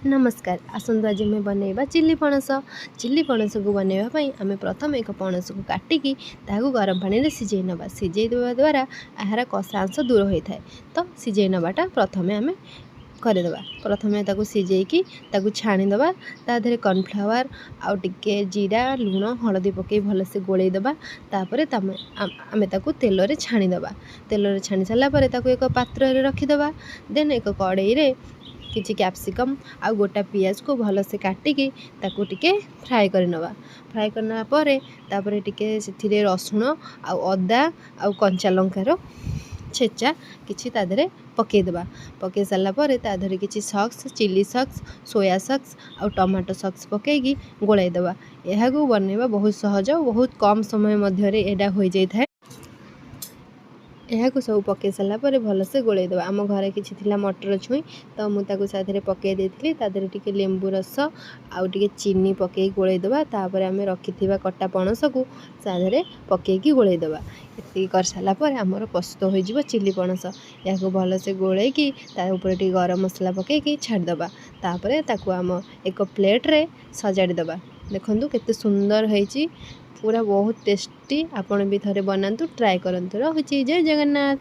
नमस्कार आसतु आज आम बनइबा चिल्ली पणस को बनवाई आम प्रथम एक पणस को काटिकी गरम पानी में सिझे नवा सिझे देवा द्वारा यार कषा अंश दूर होता है। तो सिझे नवाटा प्रथम आम करदेवा प्रथम सिझेकी छाणीदे तादे कर्नफ्लावर आउ टिके जीरा लुण हलदी पकई भलसे गोलैदबा आम तेल में छाणीदे तेल में छाणी सारापर एक पात्र रखीदे देन एक कड़े किसी कैप्सिकम आ गोटा पियाज को भलसे काटिकी टिके फ्राए करनवा फ्राए करना तापर टिके से रसुण आउ अदा आउ कंचा लंकार छेचा किसी तादे पकईदे पकई सारापर तादे किसी सॉक्स चिली सॉक्स सोया सॉक्स आउ टमाटो सॉक्स पकईकी गोलैदे यह बनइबा बहुत सहज बहुत कम समय मध्य हो जाए। यह सब पकई सारापर भलसे गोलैदे आम घर कि मटर छुई तो मुझे पकई देती तादे टिके लेंबू रस आउ टिके चीनी पकई गोलैदे तापर आम रखि कटा पणस को साधे पकईकी गोलैदे ये कर सारापर आमर प्रस्तुत हो चिल्ली पणस या भलसे गोलैकी टे गरम मसला पकईकी छाड़दे तापर आम एक प्लेट्रे सजाड़दे देखु केते सुंदर होईची पूरा बहुत टेस्टी। आपण भी थे बनातु ट्राए करतु। रहुची जय जगन्नाथ।